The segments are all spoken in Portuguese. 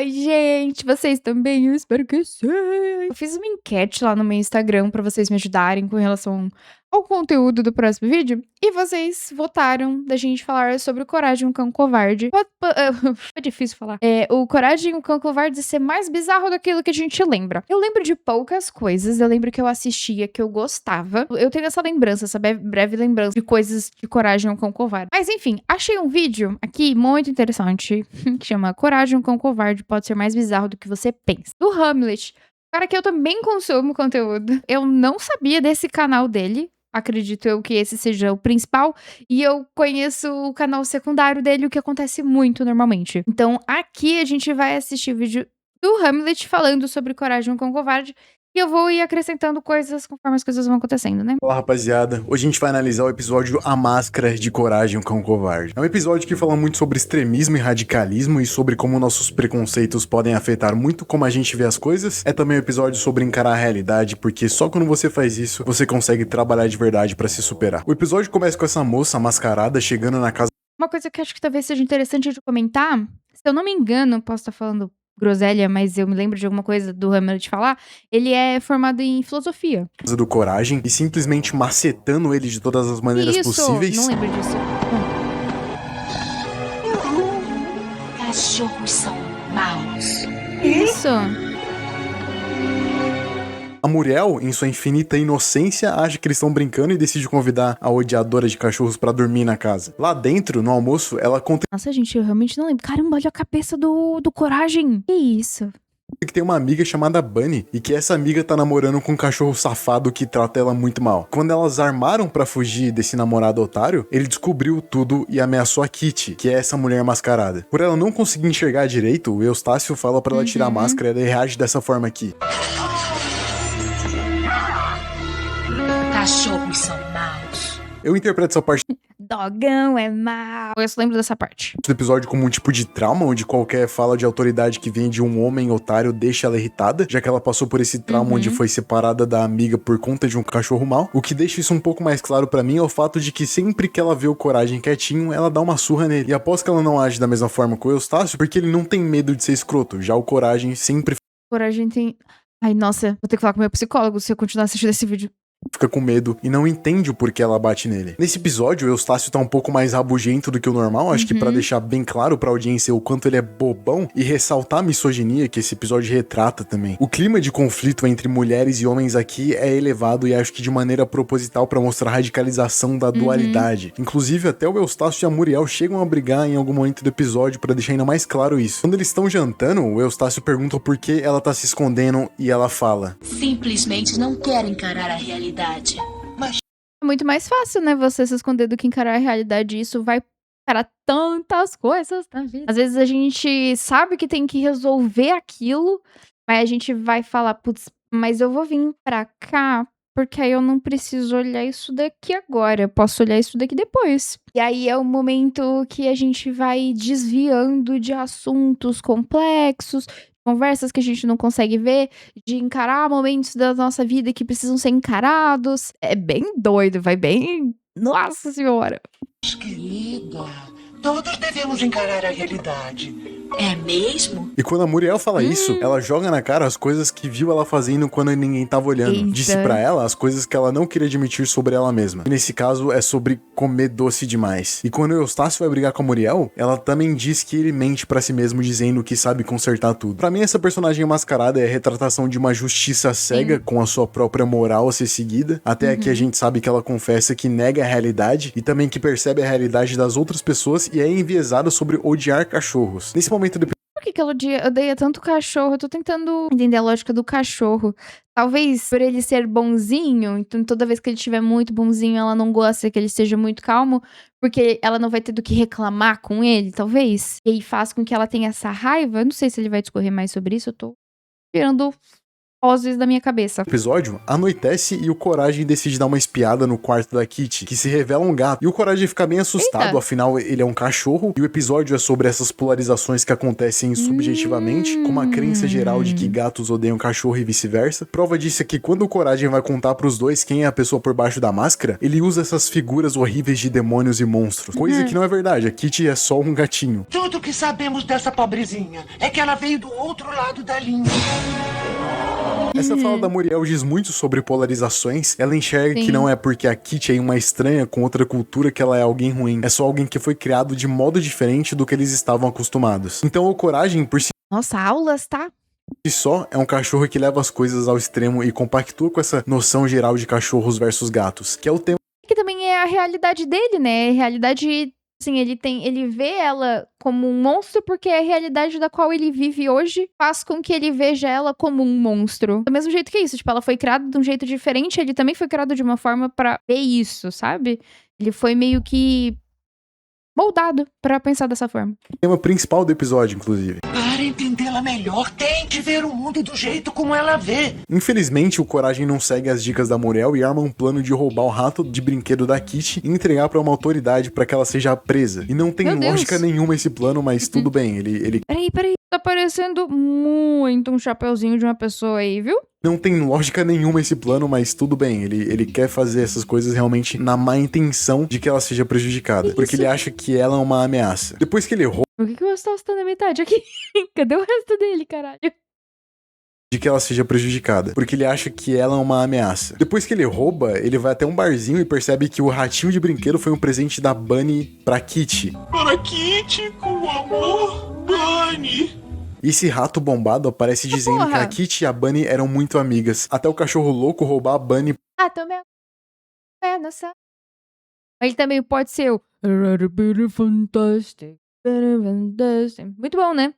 Oi, gente, vocês também? Eu espero que sim. Eu fiz uma enquete lá no meu Instagram pra vocês me ajudarem com relação ao conteúdo do próximo vídeo. E vocês votaram da gente falar sobre o Coragem, um Cão Covarde. É difícil falar. O Coragem, um Cão Covarde ser mais bizarro daquilo que a gente lembra. Eu lembro de poucas coisas. Eu lembro que eu assistia, que eu gostava. Eu tenho essa lembrança, essa breve lembrança de coisas de Coragem, um Cão Covarde. Mas enfim, achei um vídeo aqui muito interessante que chama Coragem, um Cão Covarde pode ser mais bizarro do que você pensa. Do Hamlet. Cara, que eu também consumo conteúdo. Eu não sabia desse canal dele. Acredito eu que esse seja o principal. E eu conheço o canal secundário dele, o que acontece muito normalmente. Então, aqui a gente vai assistir o vídeo do Hamlet falando sobre Coragem, um Cão Covarde. E eu vou ir acrescentando coisas conforme as coisas vão acontecendo, né? Olá, rapaziada. Hoje a gente vai analisar o episódio A Máscara de Coragem, um Cão Covarde. É um episódio que fala muito sobre extremismo e radicalismo e sobre como nossos preconceitos podem afetar muito como a gente vê as coisas. É também um episódio sobre encarar a realidade, porque só quando você faz isso, você consegue trabalhar de verdade pra se superar. O episódio começa com essa moça mascarada chegando na casa. Uma coisa que acho que talvez seja interessante de comentar, se eu não me engano, posso estar falando groselha, mas eu me lembro de alguma coisa do Hamlet falar, ele é formado em filosofia. Do Coragem e simplesmente macetando ele de todas as maneiras possíveis. Não lembro disso. Cachorros são maus. Isso. A Muriel, em sua infinita inocência, acha que eles estão brincando e decide convidar a odiadora de cachorros pra dormir na casa. Lá dentro, no almoço, ela conta Nossa, gente, eu realmente não lembro. Caramba, olha a cabeça do Coragem. Que isso? que tem uma amiga chamada Bunny e que essa amiga tá namorando com um cachorro safado que trata ela muito mal. Quando elas armaram pra fugir desse namorado otário, ele descobriu tudo e ameaçou a Kitty, que é essa mulher mascarada. Por ela não conseguir enxergar direito, o Eustácio fala pra ela tirar a máscara e ela reage dessa forma aqui. Cachorros são maus. Eu interpreto essa parte Dogão é mau. Eu só lembro dessa parte. do episódio como um tipo de trauma, onde qualquer fala de autoridade que vem de um homem otário deixa ela irritada, já que ela passou por esse trauma onde foi separada da amiga por conta de um cachorro mau. O que deixa isso um pouco mais claro pra mim é o fato de que sempre que ela vê o Coragem quietinho, ela dá uma surra nele. E após que ela não age da mesma forma com o Eustácio, porque ele não tem medo de ser escroto, já o Coragem sempre Coragem tem... Ai, nossa, vou ter que falar com o meu psicólogo se eu continuar assistindo esse vídeo. fica com medo e não entende o porquê ela bate nele. Nesse episódio, o Eustácio tá um pouco mais rabugento do que o normal, acho que pra deixar bem claro pra audiência o quanto ele é bobão e ressaltar a misoginia que esse episódio retrata também. O clima de conflito entre mulheres e homens aqui é elevado e acho que de maneira proposital pra mostrar a radicalização da dualidade. Inclusive, até o Eustácio e a Muriel chegam a brigar em algum momento do episódio pra deixar ainda mais claro isso. Quando eles estão jantando, o Eustácio pergunta por que ela tá se escondendo e ela fala: Simplesmente não quer encarar a realidade. É muito mais fácil, né, você se esconder do que encarar a realidade. Isso vai para tantas coisas na vida. Às vezes a gente sabe que tem que resolver aquilo, mas a gente vai falar, putz, mas eu vou vir pra cá, porque aí eu não preciso olhar isso daqui agora, eu posso olhar isso daqui depois. E aí é o momento que a gente vai desviando de assuntos complexos, conversas que a gente não consegue ver, de encarar momentos da nossa vida que precisam ser encarados. É bem doido, vai bem... Nossa senhora! Querida, todos devemos encarar a realidade. É mesmo? E quando a Muriel fala isso, ela joga na cara as coisas que viu ela fazendo quando ninguém tava olhando. Eita. Disse pra ela as coisas que ela não queria admitir sobre ela mesma. E nesse caso é sobre comer doce demais. E quando o Eustácio vai brigar com a Muriel, ela também diz que ele mente pra si mesmo dizendo que sabe consertar tudo. Pra mim essa personagem mascarada é a retratação de uma justiça cega com a sua própria moral a ser seguida. Até aqui a gente sabe que ela confessa que nega a realidade e também que percebe a realidade das outras pessoas e é enviesada sobre odiar cachorros. Nesse momento do Por que ela odeia tanto cachorro? Eu tô tentando entender a lógica do cachorro. Talvez por ele ser bonzinho, então toda vez que ele estiver muito bonzinho, ela não gosta que ele seja muito calmo, porque ela não vai ter do que reclamar com ele, talvez. E aí faz com que ela tenha essa raiva. Eu não sei se ele vai discorrer mais sobre isso, eu tô tirando vozes da minha cabeça. Episódio, anoitece e o Coragem decide dar uma espiada no quarto da Kitty, que se revela um gato. E o Coragem fica bem assustado, Eita. afinal ele é um cachorro, e o episódio é sobre essas polarizações que acontecem subjetivamente, com uma crença geral de que gatos odeiam cachorro e vice-versa. Prova disso é que quando o Coragem vai contar pros dois quem é a pessoa por baixo da máscara, ele usa essas figuras horríveis de demônios e monstros. Coisa que não é verdade, a Kitty é só um gatinho. Tudo que sabemos dessa pobrezinha é que ela veio do outro lado da linha. Essa fala da Muriel diz muito sobre polarizações. Ela enxerga Sim. que não é porque a Kitty é uma estranha com outra cultura que ela é alguém ruim. É só alguém que foi criado de modo diferente do que eles estavam acostumados. Então o Coragem, por si Nossa, aulas, tá? só, é um cachorro que leva as coisas ao extremo e compactua com essa noção geral de cachorros versus gatos, que é o tema Que também é a realidade dele, né? A realidade, assim, ele vê ela como um monstro porque é a realidade da qual ele vive hoje faz com que ele veja ela como um monstro. Do mesmo jeito que isso, tipo, ela foi criada de um jeito diferente, ele também foi criado de uma forma pra ver isso, sabe? Ele foi meio que moldado pra pensar dessa forma. principal do episódio, inclusive. Para entendê-la melhor, tente ver o mundo do jeito como ela vê. Infelizmente, o Coragem não segue as dicas da Muriel e arma um plano de roubar o rato de brinquedo da Kitty e entregar pra uma autoridade pra que ela seja presa. E não tem Meu Deus. lógica nenhuma esse plano, mas tudo bem, ele Peraí. Tá parecendo muito um chapeuzinho de uma pessoa aí, viu? não tem lógica nenhuma esse plano, mas tudo bem, ele quer fazer essas coisas realmente na má intenção de que ela seja prejudicada, porque ele acha que ela é uma ameaça. Depois que ele rouba Por que o Gustavo tá na metade aqui? Cadê o resto dele, caralho? de que ela seja prejudicada, porque ele acha que ela é uma ameaça. Depois que ele rouba, ele vai até um barzinho e percebe que o ratinho de brinquedo foi um presente da Bunny pra Kitty. Para Kitty, com amor, Bunny. E esse rato bombado aparece dizendo que porra. a Kitty e a Bunny eram muito amigas, até o cachorro louco roubar a Bunny Ah, também é nossa. Ele também pode ser o Fantastic. Muito bom, né?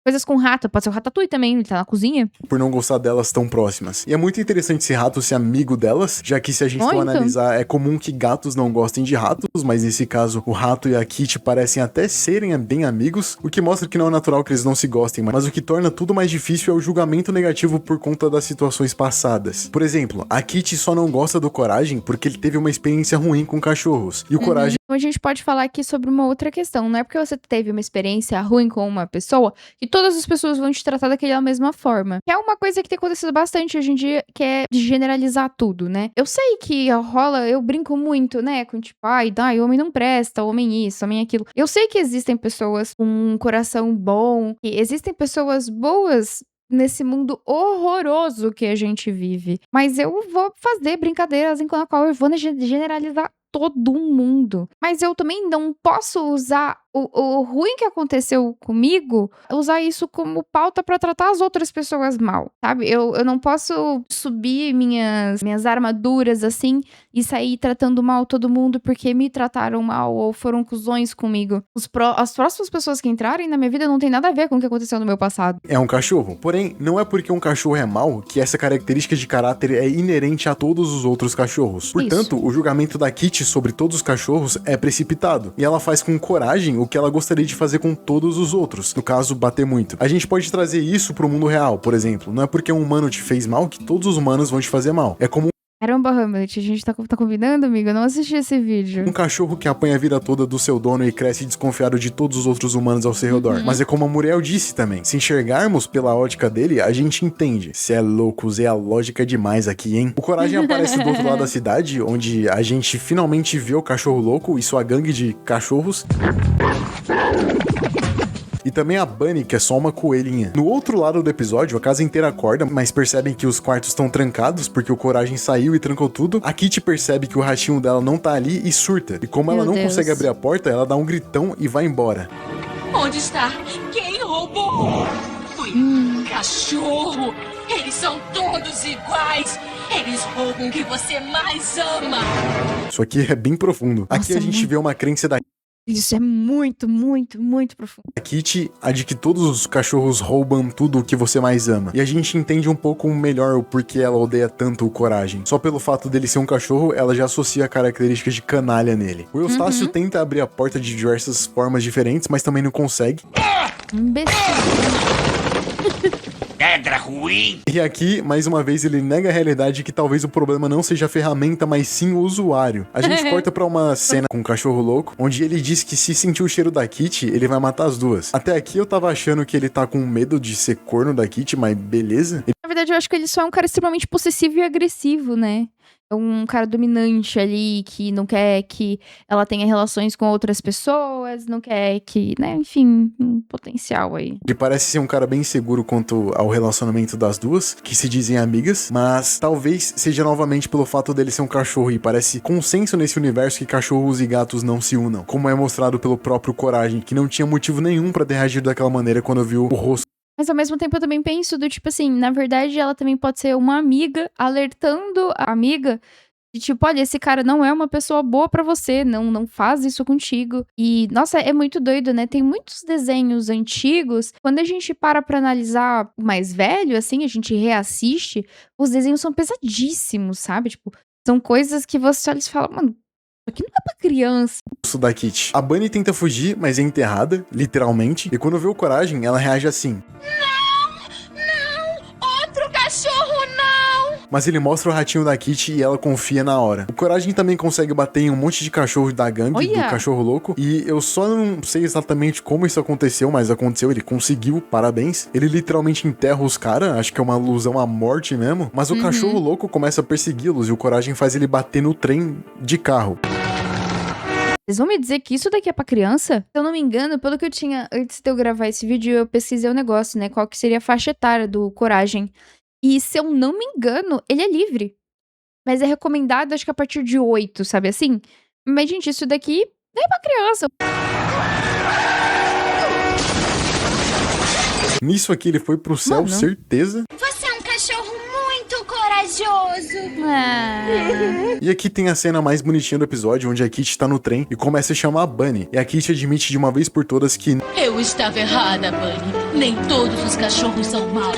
Coisas com rato. Pode ser o Ratatouille também, ele tá na cozinha. por não gostar delas tão próximas. E é muito interessante esse rato ser amigo delas, já que se a gente for Muito. analisar, é comum que gatos não gostem de ratos, mas nesse caso, o rato e a Kitty parecem até serem bem amigos, o que mostra que não é natural que eles não se gostem, mas o que torna tudo mais difícil é o julgamento negativo por conta das situações passadas. Por exemplo, a Kitty só não gosta do Coragem porque ele teve uma experiência ruim com cachorros, e o Coragem Então a gente pode falar aqui sobre uma outra questão. Não é porque você teve uma experiência ruim com uma pessoa que todas as pessoas vão te tratar daquela mesma forma. Que é uma coisa que tem acontecido bastante hoje em dia, que é de generalizar tudo, né? Eu sei que rola, eu brinco muito, né? Com tipo, ai, homem não presta, homem isso, homem aquilo. Eu sei que existem pessoas com um coração bom, que existem pessoas boas nesse mundo horroroso que a gente vive. Mas eu vou fazer brincadeiras em a qual eu vou generalizar todo mundo. Mas eu também não posso usar o ruim que aconteceu comigo, usar isso como pauta pra tratar as outras pessoas mal, sabe? Eu não posso subir minhas armaduras assim e sair tratando mal todo mundo porque me trataram mal ou foram cuzões comigo. As próximas pessoas que entrarem na minha vida não tem nada a ver com o que aconteceu no meu passado. é um cachorro. Porém, não é porque um cachorro é mau que essa característica de caráter é inerente a todos os outros cachorros. Portanto, o julgamento da Kitty sobre todos os cachorros é precipitado. E ela faz com coragem o que ela gostaria de fazer com todos os outros. No caso, bater muito. A gente pode trazer isso pro mundo real, por exemplo. Não é porque um humano te fez mal que todos os humanos vão te fazer mal. É como Caramba, Hamlet, a gente tá combinando, amigo? Eu não assisti esse vídeo. um cachorro que apanha a vida toda do seu dono e cresce desconfiado de todos os outros humanos ao seu redor. Mas é como a Muriel disse também. Se enxergarmos pela ótica dele, a gente entende. Cê é louco, usei a lógica demais aqui, hein? O Coragem aparece do outro lado da cidade, onde a gente finalmente vê o cachorro louco e sua gangue de cachorros. E também a Bunny, que é só uma coelhinha. No outro lado do episódio, a casa inteira acorda, mas percebem que os quartos estão trancados porque o Coragem saiu e trancou tudo. A Kitty percebe que o ratinho dela não tá ali e surta. E como ela Meu não Deus. consegue abrir a porta, ela dá um gritão e vai embora. Onde está? Quem roubou? Foi um cachorro. Eles são todos iguais. Eles roubam o que você mais ama. Isso aqui é bem profundo. Aqui Nossa, a gente vê uma crença da Isso é muito, muito, muito profundo. Kitty, a de que todos os cachorros roubam tudo o que você mais ama. E a gente entende um pouco melhor o porquê ela odeia tanto o Coragem. Só pelo fato dele ser um cachorro, ela já associa características de canalha nele. O Eustácio tenta abrir a porta de diversas formas diferentes, mas também não consegue. Imbecil. pedra ruim. E aqui, mais uma vez, ele nega a realidade que talvez o problema não seja a ferramenta, mas sim o usuário. A gente corta pra uma cena com um cachorro louco, onde ele diz que se sentir o cheiro da Kitty, ele vai matar as duas. Até aqui eu tava achando que ele tá com medo de ser corno da Kitty, mas beleza. Na verdade, eu acho que ele só é um cara extremamente possessivo e agressivo, né? É um cara dominante ali, que não quer que ela tenha relações com outras pessoas, não quer que, né, enfim, um potencial aí. Ele parece ser um cara bem inseguro quanto ao relacionamento das duas, que se dizem amigas, mas talvez seja novamente pelo fato dele ser um cachorro e parece consenso nesse universo que cachorros e gatos não se unam, como é mostrado pelo próprio Coragem, que não tinha motivo nenhum pra ter reagido daquela maneira quando viu o rosto. Mas ao mesmo tempo eu também penso do tipo assim, na verdade ela também pode ser uma amiga alertando a amiga de tipo, olha, esse cara não é uma pessoa boa pra você, não faz isso contigo. E, nossa, é muito doido, né? Tem muitos desenhos antigos, quando a gente para pra analisar o mais velho, assim, a gente reassiste, os desenhos são pesadíssimos, sabe? Tipo, são coisas que você olha e fala, mano, isso aqui não é pra criança. Da Kitty. A Bunny tenta fugir, mas é enterrada, literalmente, e quando vê o Coragem, ela reage assim. Outro cachorro, não! Mas ele mostra o ratinho da Kitty e ela confia na hora. O Coragem também consegue bater em um monte de cachorros da gangue, do cachorro louco, e eu só não sei exatamente como isso aconteceu, mas aconteceu, ele conseguiu, parabéns. Ele literalmente enterra os caras, acho que é uma alusão à morte mesmo, mas o cachorro louco começa a persegui-los e o Coragem faz ele bater no trem de carro. Vocês vão me dizer que isso daqui é pra criança? Se eu não me engano, pelo que eu tinha antes de eu gravar esse vídeo, eu pesquisei o negócio, né? Qual que seria a faixa etária do Coragem. E se eu não me engano, ele é livre. Mas é recomendado, acho que a partir de 8, sabe assim? Mas, gente, isso daqui nem é pra criança. Nisso aqui ele foi pro céu, certeza. Você é um cachorro muito corajoso. E aqui tem a cena mais bonitinha do episódio, onde a Kitty tá no trem e começa a chamar a Bunny. E a Kitty admite de uma vez por todas que... Eu estava errada, Bunny. Nem todos os cachorros são maus.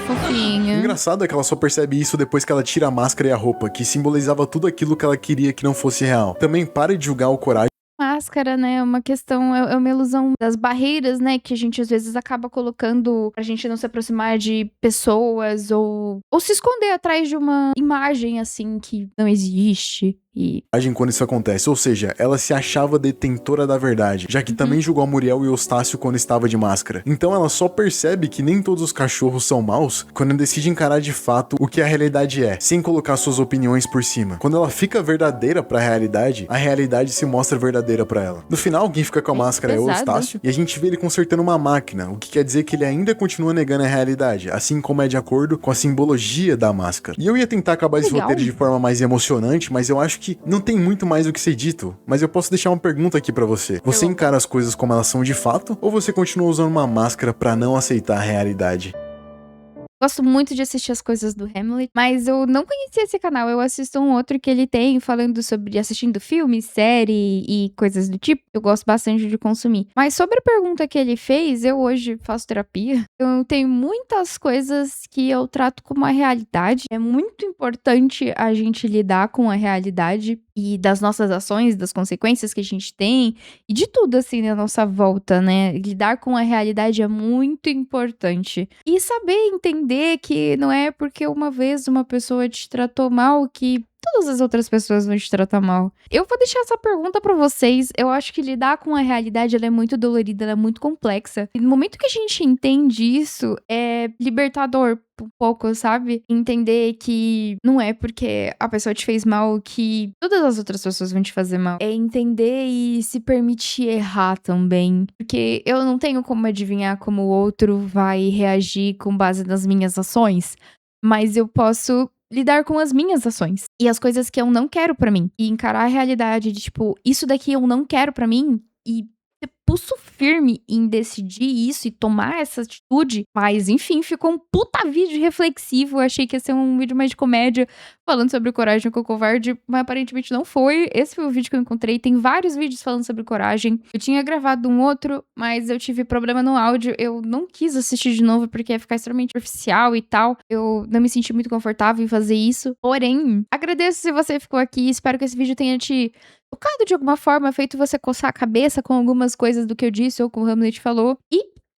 Fofinho. O engraçado é que ela só percebe isso depois que ela tira a máscara e a roupa, que simbolizava tudo aquilo que ela queria que não fosse real. Também pare de julgar o Coragem. Máscara, né, é uma questão, é uma ilusão das barreiras, né, que a gente às vezes acaba colocando pra gente não se aproximar de pessoas ou se esconder atrás de uma imagem, assim, que não existe. E... quando isso acontece, ou seja, ela se achava detentora da verdade, já que também julgou a Muriel e o Eustácio quando estava de máscara. Então ela só percebe que nem todos os cachorros são maus quando decide encarar de fato o que a realidade é, sem colocar suas opiniões por cima. Quando ela fica verdadeira pra realidade, a realidade se mostra verdadeira pra ela. No final, quem fica com a máscara é o Eustácio, e a gente vê ele consertando uma máquina, o que quer dizer que ele ainda continua negando a realidade, assim como é de acordo com a simbologia da máscara. E eu ia tentar acabar esse roteiro de forma mais emocionante, mas eu acho que não tem muito mais o que ser dito, mas eu posso deixar uma pergunta aqui pra você. Você encara as coisas como elas são de fato, ou você continua usando uma máscara pra não aceitar a realidade? Gosto muito de assistir as coisas do Hamlet, mas eu não conhecia esse canal. Eu assisto um outro que ele tem falando sobre assistindo filme, série e coisas do tipo. Eu gosto bastante de consumir. Mas sobre a pergunta que ele fez, eu hoje faço terapia. Eu tenho muitas coisas que eu trato como a realidade. É muito importante a gente lidar com a realidade e das nossas ações, das consequências que a gente tem e de tudo assim na nossa volta, né? Lidar com a realidade é muito importante. E saber entender que não é porque uma vez uma pessoa te tratou mal que todas as outras pessoas vão te tratar mal. Eu vou deixar essa pergunta pra vocês. Eu acho que lidar com a realidade, ela é muito dolorida, ela é muito complexa. E no momento que a gente entende isso, é libertador um pouco, sabe? Entender que não é porque a pessoa te fez mal que todas as outras pessoas vão te fazer mal. É entender e se permitir errar também. Porque eu não tenho como adivinhar como o outro vai reagir com base nas minhas ações. Mas eu posso lidar com as minhas ações e as coisas que eu não quero pra mim. E encarar a realidade de, tipo, isso daqui eu não quero pra mim e ter pulso firme em decidir isso e tomar essa atitude. Mas, enfim, ficou um puta vídeo reflexivo. Eu achei que ia ser um vídeo mais de comédia falando sobre Coragem com o Covarde, mas aparentemente não foi. Esse foi o vídeo que eu encontrei. Tem vários vídeos falando sobre Coragem. Eu tinha gravado um outro, mas eu tive problema no áudio. Eu não quis assistir de novo porque ia ficar extremamente superficial e tal. Eu não me senti muito confortável em fazer isso. Porém, agradeço se você ficou aqui. Espero que esse vídeo tenha te tocado de alguma forma, feito você coçar a cabeça com algumas coisas do que eu disse ou com o Hamlet falou. E